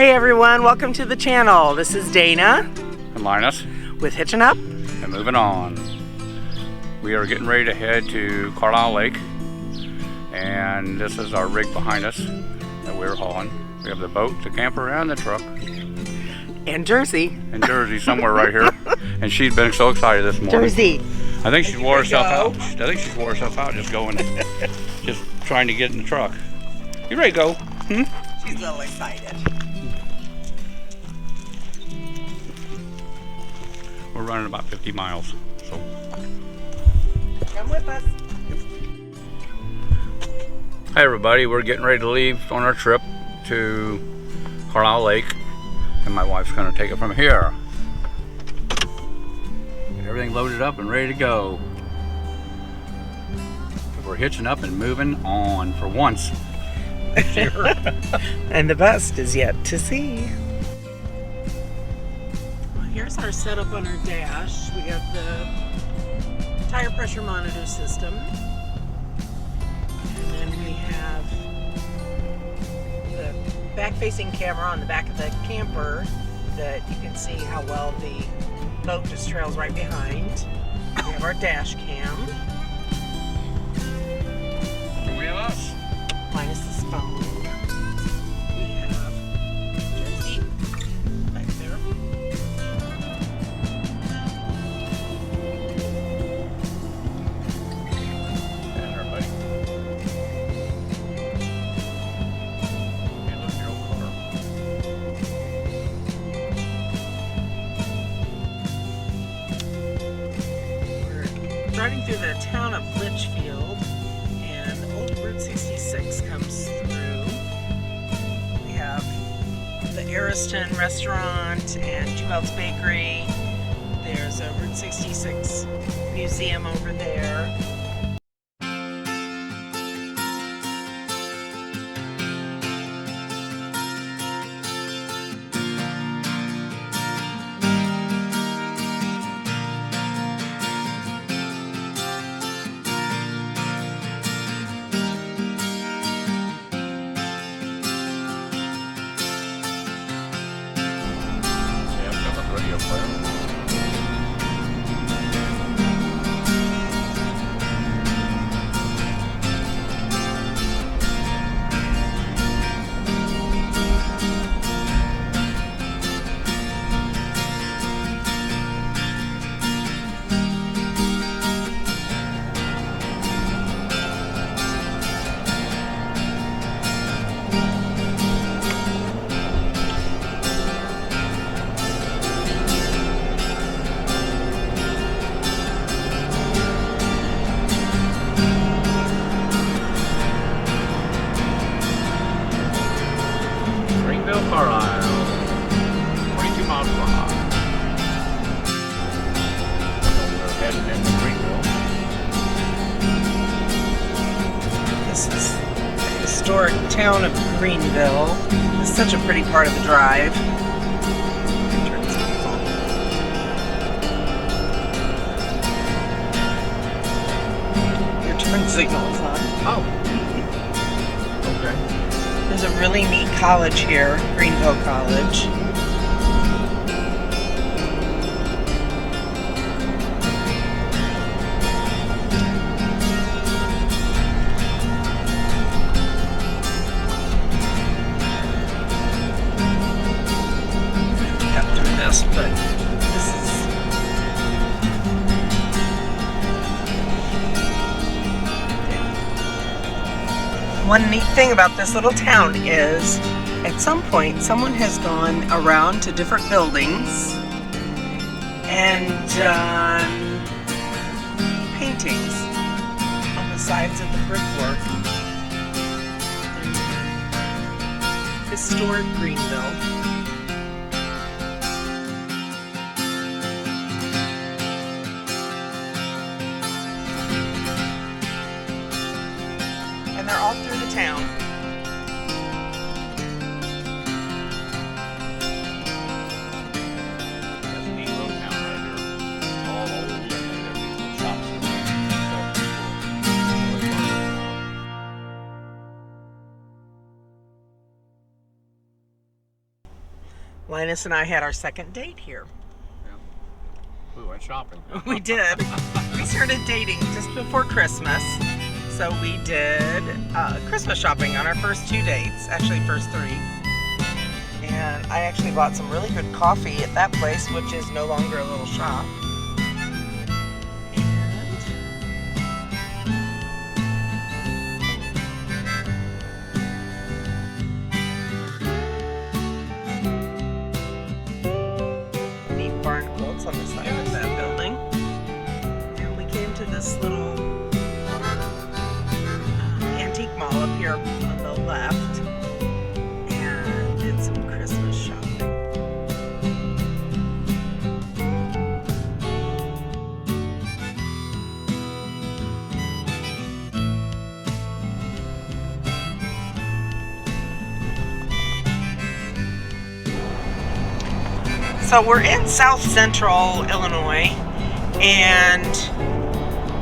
Hey everyone, welcome to the channel. This is Dana and Linus with Hitchin Up and Moving On. We are getting ready to head to Carlyle Lake, and this is our rig behind us that we're hauling. We have the boat, the camper, and the truck. And Jersey. And Jersey somewhere right here. And she's been so excited this morning. Jersey. I think she wore herself out. I think she wore herself out just going, just trying to get in the truck. You ready to go? She's a little excited. We're running about 50 miles, so. Come with us. Hi everybody, we're getting ready to leave on our trip to Carlyle Lake, and my wife's going to take it from here. Get everything loaded up and ready to go. We're hitching up and moving on for once. And the best is yet to see. Well, here's our setup on our dash. We have the tire pressure monitor system. And then we have the back-facing camera on the back of the camper that you can see how well the boat just trails right behind. We have our dash cam. We have us. Linus's phone. We have Jersey back there. And everybody. Hey, look, you're over We're driving through the town of Litchfield, and Old Route 66 comes through. We have the Ariston Restaurant and Jubel's Bakery. There's a Route 66 museum over there. radio player. Carlyle, 22 miles per hour. We're heading into Greenville. This is the historic town of Greenville. It's such a pretty part of the drive. Turn signals on. Your turn signal is on. Oh. Okay. There's a really neat college here, Greenville College. Got through this, but this is one neat thing about this little town is at some point someone has gone around to different buildings and done paintings on the sides of the brickwork. Historic Greenville. And they're all through the town. That's a neat little town right here. All over the shops. Linus and I had our second date here. We went shopping. We did. We started dating just before Christmas. So we did Christmas shopping on our first 2 dates, actually first 3. And I actually bought some really good coffee at that place, which is no longer a little shop. And neat barn quilts on the side of that building. And we came to this little antique mall up here on the left and did some Christmas shopping. So we're in South Central Illinois, and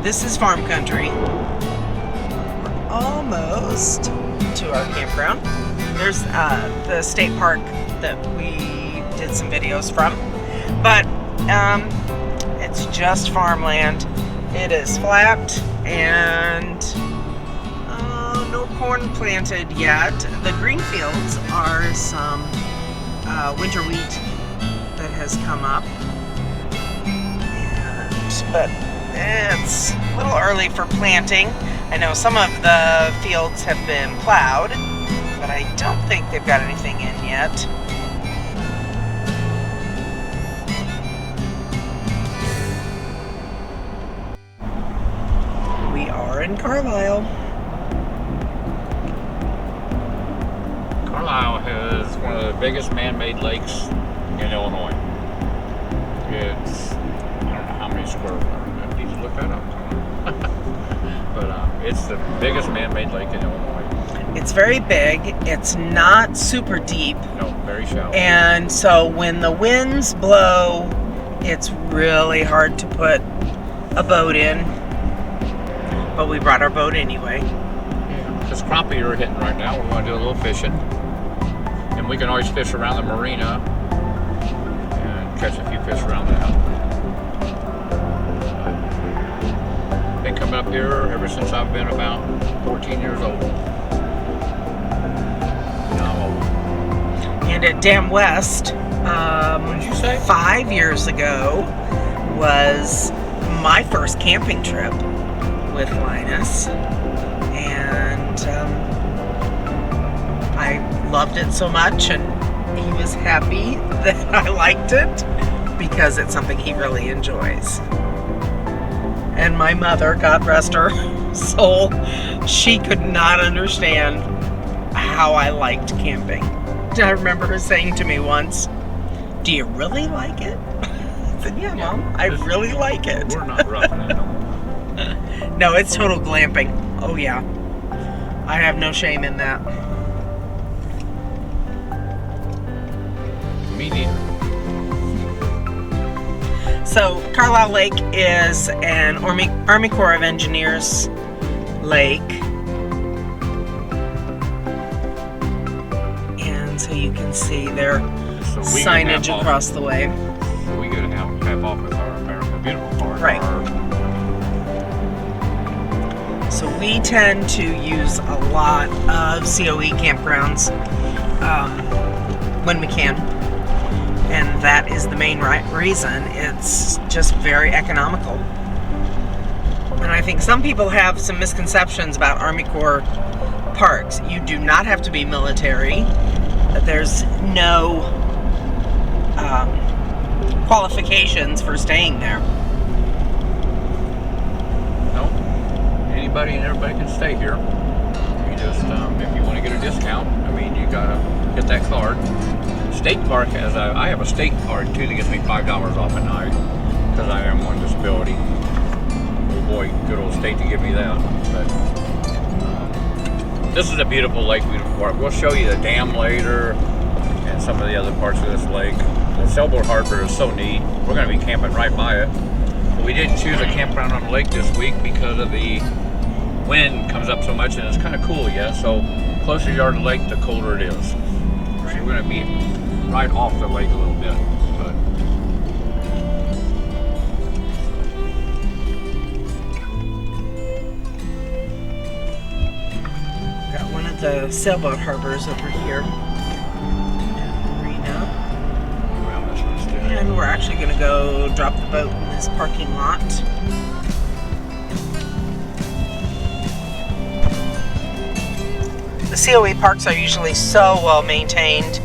this is farm country. We're almost to our campground. There's the state park that we did some videos from, but it's just farmland. It is flat and no corn planted yet. The green fields are some winter wheat that has come up, but it's a little early for planting. I know some of the fields have been plowed, but I don't think they've got anything in yet. We are in Carlyle. Carlyle has one of the biggest man-made lakes in Illinois. It's, I don't know how many square miles. I need to look that up. But it's the biggest man-made lake in Illinois. It's very big. It's not super deep. No, very shallow. And so when the winds blow, it's really hard to put a boat in. But we brought our boat anyway. This crappie are hitting right now. We want to do a little fishing. And we can always fish around the marina and catch a few fish around that. Been coming up here ever since I've been about 14 years old. Now I'm old. And at Dam West, What did you say? 5 years ago, was my first camping trip with Linus. And I loved it so much, and he was happy that I liked it because it's something he really enjoys. And my mother, God rest her soul, she could not understand how I liked camping. I remember her saying to me once, "Do you really like it?" I said, "Yeah, Mom, I really like it." We're not roughing it no. No, it's total glamping. Oh yeah. I have no shame in that. Me neither. So Carlyle Lake is an Army Corps of Engineers lake. And so you can see their So we signage can across the way. We could have off with our America Beautiful part. Right. So we tend to use a lot of COE campgrounds when we can. And that is the main reason. It's just very economical. And I think some people have some misconceptions about Army Corps parks. You do not have to be military. There's no qualifications for staying there. No. Anybody and everybody can stay here. You just, if you want to get a discount, I mean, you gotta get that card. State Park has I have a state card too that gives me $5 off a night because I am on disability. Oh boy, good old state to give me that. But this is a beautiful lake. We'll show you the dam later and some of the other parts of this lake. The sailboat harbor is so neat. We're going to be camping right by it. But we didn't choose a campground on the lake this week because of the wind comes up so much and it's kind of cool yet. So closer you are to the lake, the colder it is. So we're going to be right off the lake a little bit, but got one of the sailboat harbors over here. around this one too. And we're actually going to go drop the boat in this parking lot. The COE parks are usually so well maintained,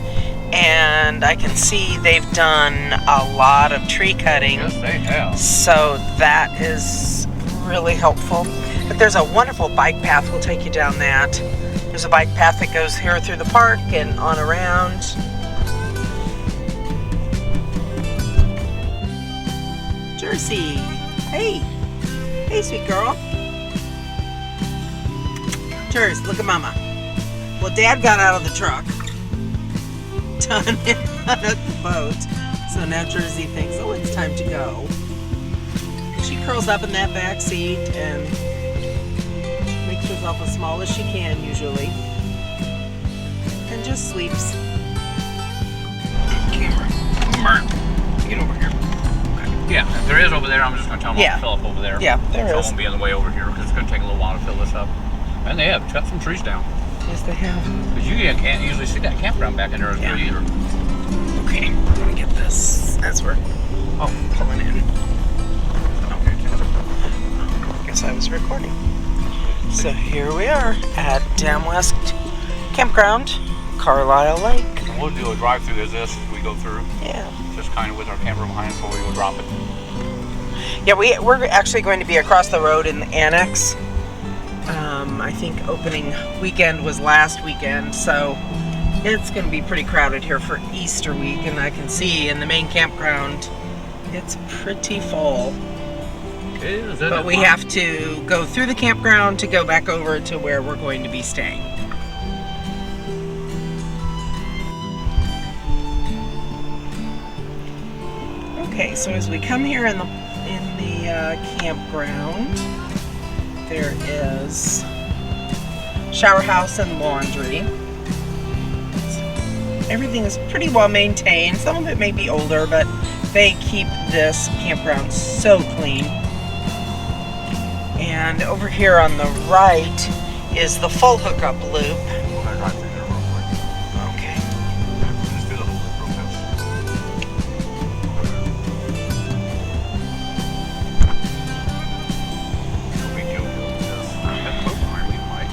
and I can see they've done a lot of tree cutting. Yes, they have. So that is really helpful. But there's a wonderful bike path. We'll take you down that. There's a bike path that goes here through the park and on around. Jersey. Hey. Hey, sweet girl. Jers, look at Mama. Well, Dad got out of the truck. Done out of the boat. So now Jersey thinks, oh, it's time to go. She curls up in that back seat and makes herself as small as she can usually. And just sleeps. Camera. Get over here. Yeah, if there is over there, I'm just going to tell them Yeah. to fill up over there. Yeah, there so is. I won't be in the way over here because it's going to take a little while to fill this up. And they have cut some trees down. Yes, they have. Because you can't usually see that campground back in there as Yeah. good either. Okay, I'm gonna get this as we're pulling in. I guess I was recording. So here we are at Dam West Campground, Carlyle Lake. And we'll do a drive-through as this as we go through. Yeah. Just kind of with our camera behind before we will drop it. Yeah, we're actually going to be across the road in the annex. I think opening weekend was last weekend, so it's going to be pretty crowded here for Easter week, and I can see in the main campground it's pretty full. It is, isn't But it? we have to go through the campground to go back over to where we're going to be staying. Okay, so as we come here in the campground, there is shower house and laundry. Everything is pretty well maintained. Some of it may be older, but they keep this campground so clean. And over here on the right is the full hookup loop. We'll drive through there real quick. Okay. Just do the whole loop real fast. No big deal doing this. That boat behind me might.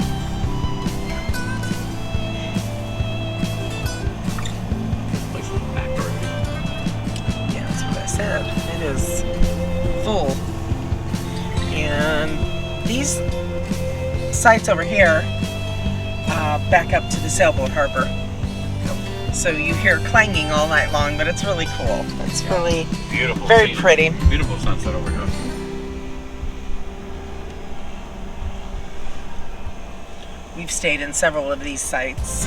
This place is packed already. Yeah, that's what I said. It is full. And these sites over here back up to the sailboat harbor. So you hear clanging all night long, but it's really cool. It's really Beautiful. very scene. pretty. Beautiful sunset over here. We've stayed in several of these sites.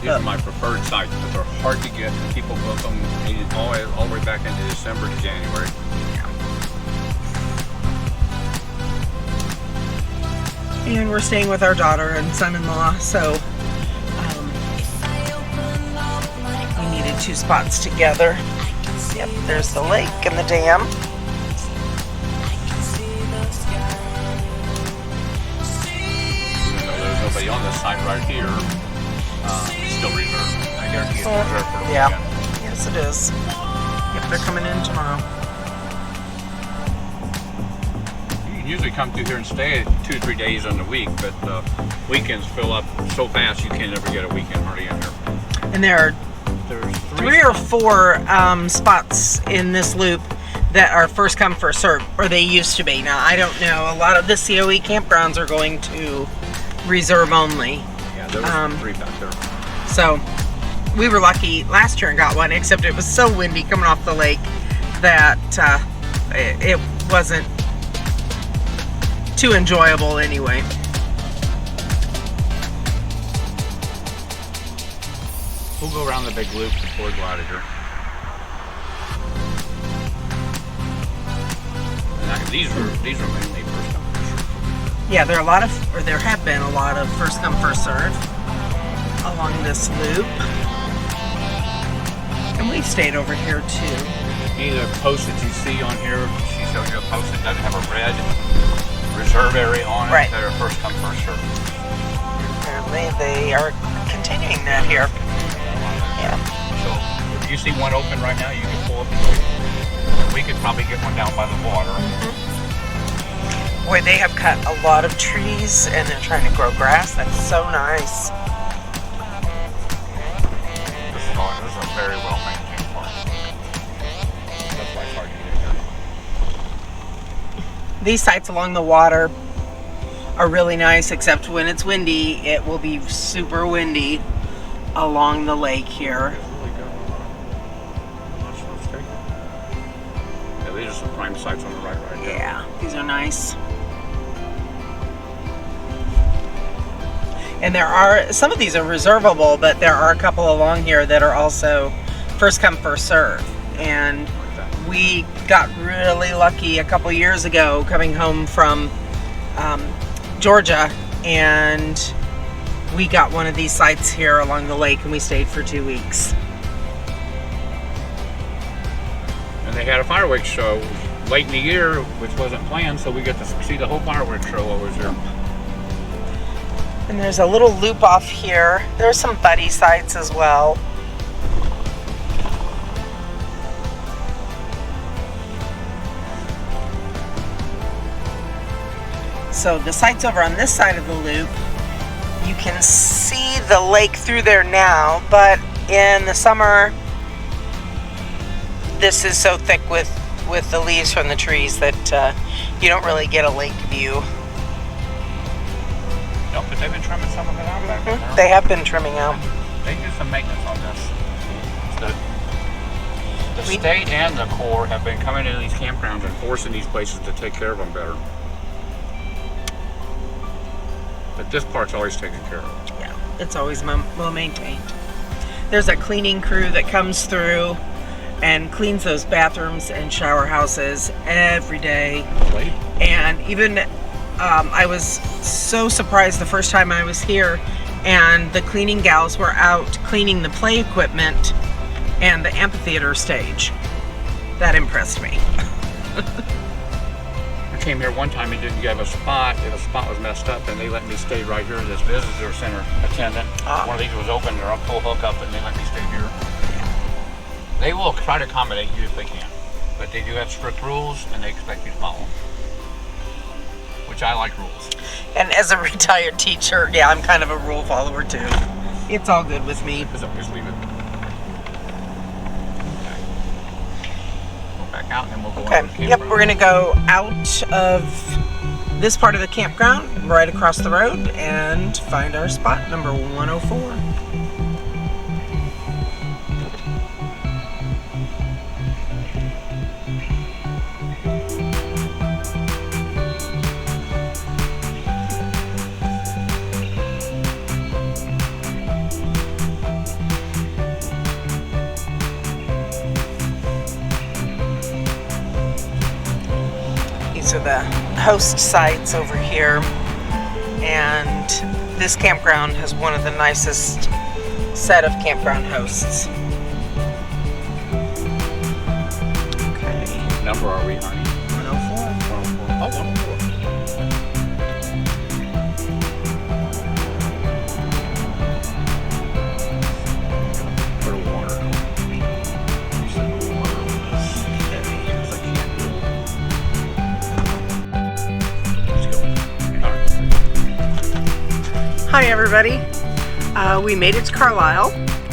These are my preferred sites, but they're hard to get. People book them all the way back into December to January. And we're staying with our daughter and son-in-law, so we needed two spots together. Yep, there's the lake and the dam. Even though there's nobody on this site right here, it's still reserved. I guarantee it's reserved for the Yeah. weekend. Yes, it is. Yep, they're coming in tomorrow. You can usually come through here and stay 2 or 3 days in the week, but weekends fill up so fast you can't ever get a weekend hardly in here. And there are There's 3 or 4 spots in this loop that are first come, first served, or they used to be. Now, I don't know. A lot of the COE campgrounds are going to reserve only. Yeah, there's 3 back there. So we were lucky last year and got one, except it was so windy coming off the lake that it wasn't too enjoyable anyway. We'll go around the big loop before we go out of here. And these are mainly first come, first served. Yeah, there have been a lot of first come, first serve along this loop. And we've stayed over here too. Any of the posts that you see on here, she showed you a post that doesn't have a red reserve area on it. Right. That are first come, first served. Apparently they are continuing that here. Yeah. So if you see one open right now, you can pull up. We could probably get one down by the water. Boy, they have cut a lot of trees and they're trying to grow grass. That's so nice. This is a very well maintained park. That's why it's hard to get in here. These sites along the water are really nice, except when it's windy. It will be super windy along the lake here. Yeah, these are some prime sites on the right there. Yeah, these are nice. And there are, some of these are reservable, but there are a couple along here that are also first come, first serve. And we got really lucky a couple years ago coming home from Georgia, and we got one of these sites here along the lake, and we stayed for 2 weeks. And they had a fireworks show late in the year, which wasn't planned, so we got to see the whole fireworks show while we was there. And there's a little loop off here. There's some buddy sites as well. So the sites over on this side of the loop, you can see the lake through there now, but in the summer, this is so thick with the leaves from the trees that you don't really get a lake view. No, but they've been trimming some of it out back there. They have been trimming out. They do some maintenance on this. The state and the Corps have been coming into these campgrounds and forcing these places to take care of them better. But this part's always taken care of. Yeah, it's always well maintained. There's a cleaning crew that comes through and cleans those bathrooms and shower houses every day. Right. And even I was so surprised the first time I was here, and the cleaning gals were out cleaning the play equipment and the amphitheater stage. That impressed me. I came here one time and didn't give a spot, and the spot was messed up, and they let me stay right here as this visitor center attendant. One of these was open, they're on full hookup, and they let me stay here. They will try to accommodate you if they can, but they do have strict rules, and they expect you to follow them. Which I like rules. And as a retired teacher, yeah, I'm kind of a rule follower too. It's all good with me. Just leave it. Okay. Go back out, and then we'll go Okay. out to the Yep, campground. we're gonna go out of this part of the campground, right across the road, and find our spot, number 104. These are the host sites over here, and this campground has one of the nicest set of campground hosts. Okay. What number are we, honey? 104. 104. Oh, 104. Put a water. You said the water was heavy, because I can't do it. Let's go. All right. Hi everybody. We made it to Carlyle,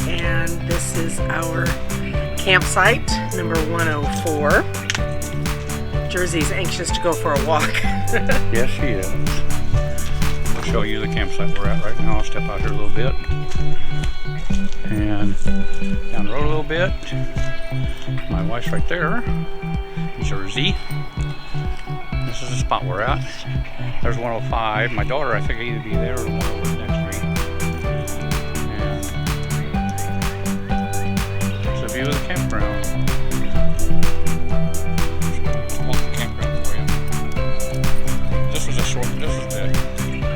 and this is our campsite, number 104. Jersey's anxious to go for a walk. Yes, she is. I'll show you the campsite we're at right now. I'll step out here a little bit. And down the road a little bit. My wife's right there. Jersey. This is the spot we're at. There's 105. My daughter, I think, will either be there or one over next street. And there's a view of the campground. Walk the campground for you. This was the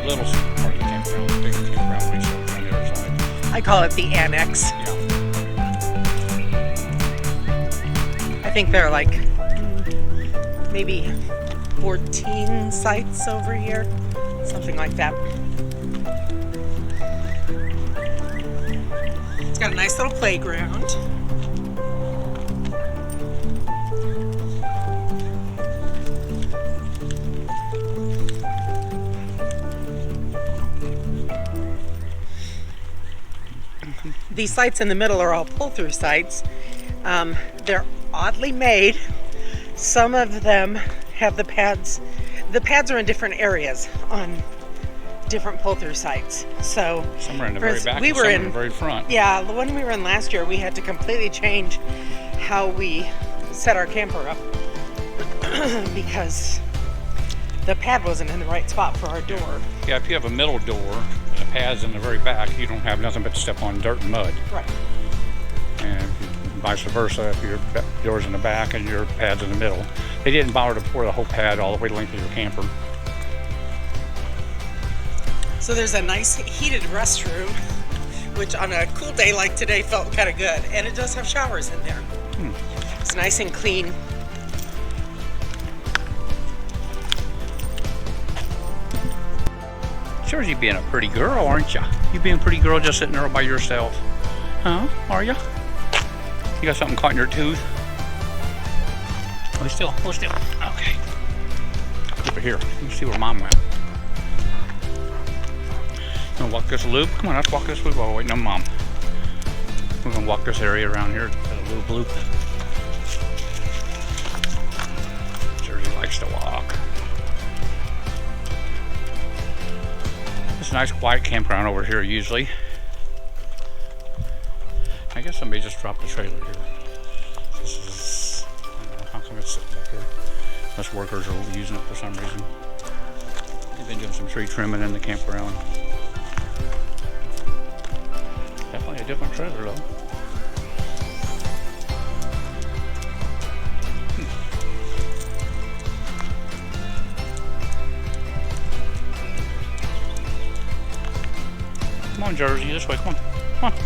little part of the campground. The big campground we showed on the other side. I call it the annex. Yeah. think there are like maybe 14 sites over here, something like that. It's got a nice little playground. These sites in the middle are all pull-through sites. They're oddly made. Some of them have the pads. The pads are in different areas on different pull-through sites. So some are in the very back we and were some in the very front. Yeah, the one we were in last year, we had to completely change how we set our camper up because the pad wasn't in the right spot for our door. Yeah, if you have a middle door and the pad's in the very back, you don't have nothing but to step on dirt and mud. Right. And vice versa, if your door's in the back and your pad's in the middle. They didn't bother to pour the whole pad all the way the length of your camper. So there's a nice heated restroom, which on a cool day like today felt kind of good. And it does have showers in there. It's nice and clean. Sure, you being a pretty girl, aren't you? You being a pretty girl just sitting there all by yourself. Huh? Are you? You got something caught in your tooth? Hold still. Hold still. Okay. Over here. Let me see where Mom went. Gonna walk this loop. Come on, let's walk this loop while we're waiting on Mom. We're gonna walk this area around here. Got a little loop. Jersey likes to walk. It's a nice quiet campground over here usually. I guess somebody just dropped the trailer here. This is, I don't know how come it's sitting back here. Unless workers are using it for some reason. They've been doing some tree trimming in the campground. Definitely a different trailer though. Come on, Jersey, this way, come on. Come on.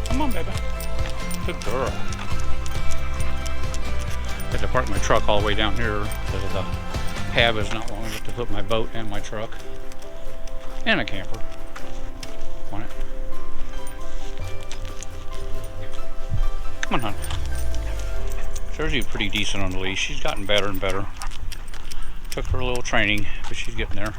Come on, baby. Good girl. I had to park my truck all the way down here because the cab is not long enough to put my boat and my truck and a camper on it. Come on, hon. Jersey's pretty decent on the leash. She's gotten better and better. Took her a little training, but she's getting there.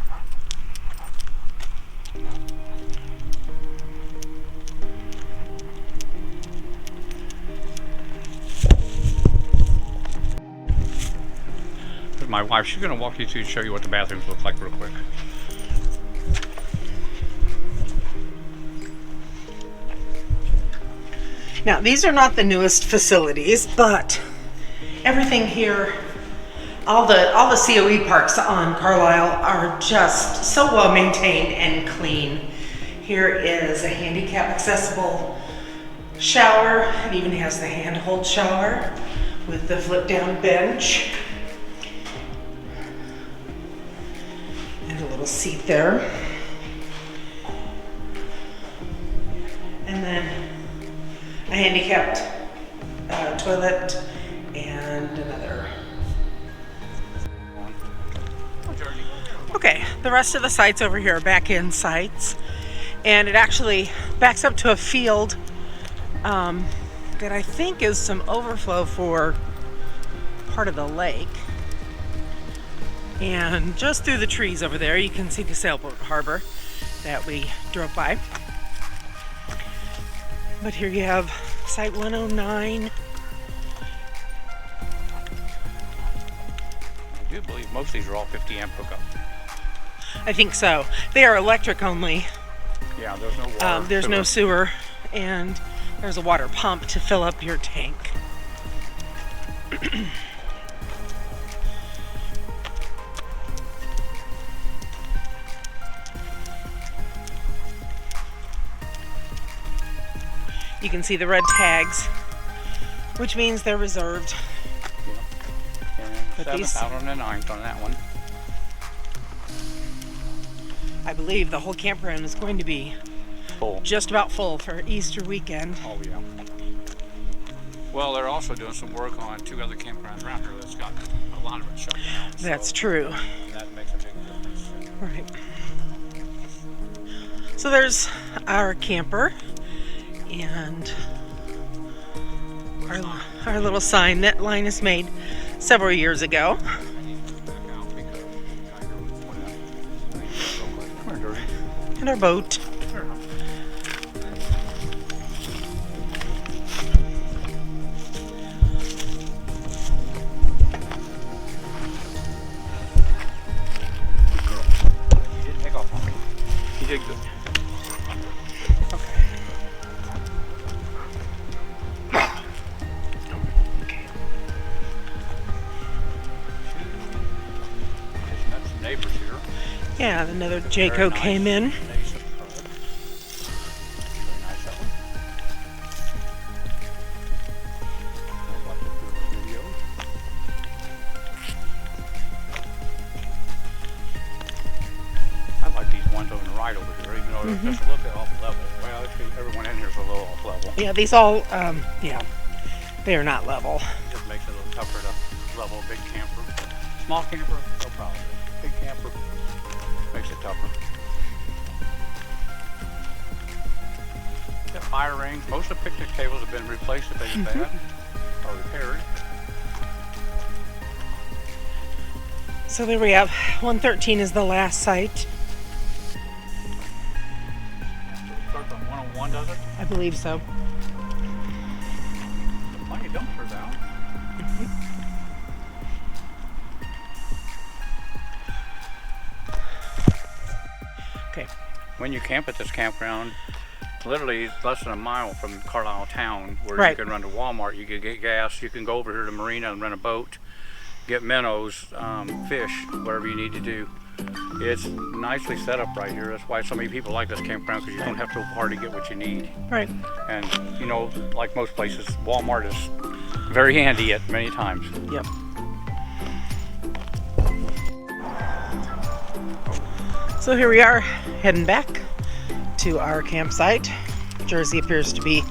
My wife, she's going to walk you through and show you what the bathrooms look like real quick. Now, these are not the newest facilities, but everything here, all the COE parks on Carlyle are just so well maintained and clean. Here is a handicap accessible shower. It even has the handhold shower with the flip down bench. And a little seat there. And then a handicapped toilet and another. Okay, the rest of the sites over here are back in sites, and it actually backs up to a field that I think is some overflow for part of the lake. And just through the trees over there, you can see the sailboat harbor that we drove by. But here you have Site 109. I do believe most of these are all 50 amp hookup. I think so. They are electric only. Yeah, there's no water. There's no sewer, and there's a water pump to fill up your tank. You can see the red tags, which means they're reserved. Yeah. And 7th out on the 9th on that one. I believe the whole campground is going to be full. Just about full for Easter weekend. Oh yeah. Well, they're also doing some work on 2 other campgrounds around here that's got a lot of it shut down. That's true. That makes a big difference. Right. So there's our camper and our little sign that Linus made several years ago. And our boat. You did good. Okay. Just met some neighbors here. Yeah, another Jayco came in. Very nice of them. I'd like to do a video. I like these ones on the right over here, even though they're just a little bit off level. Well, actually, everyone in here is a little off level. Yeah, these all, yeah, they are not level. It just makes it a little tougher to level a big camper. Small camper, no problem. Big camper makes it tougher. The fire rings, most of the picnic tables have been replaced if they get bad or repaired. So there we have 113 is the last site. Starts on 101, does it? I believe so. Plenty of dumpsters out. Okay. When you camp at this campground, literally it's less than a mile from Carlyle town, where Right. you can run to Walmart, you can get gas, you can go over here to the marina and rent a boat, get minnows, fish, whatever you need to do. It's nicely set up right here. That's why so many people like this campground, because you don't have to go hard to get what you need. Right. And you know, like most places, Walmart is very handy at many times. Yep. So here we are, heading back to our campsite. Jersey appears to be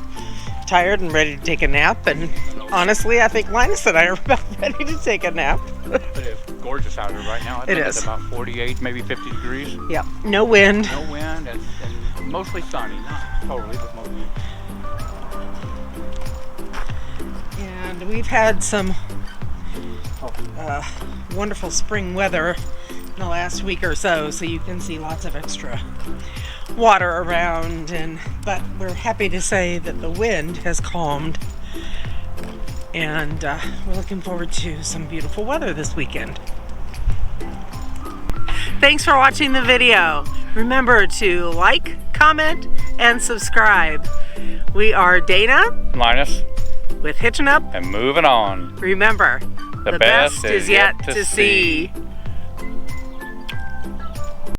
tired and ready to take a nap, and honestly, I think Linus and I are about ready to take a nap. It is gorgeous out here right now. I think is. It's about 48, maybe 50 degrees. Yep. No wind. No wind and mostly sunny. Not totally, but mostly. And we've had some wonderful spring weather in the last week or so, so you can see lots of extra water around, but we're happy to say that the wind has calmed, and we're looking forward to some beautiful weather this weekend. Thanks for watching the video. Remember to like, comment, and subscribe. We are Dana Linus with Hitchin Up. and moving on. Remember, The best is yet to see.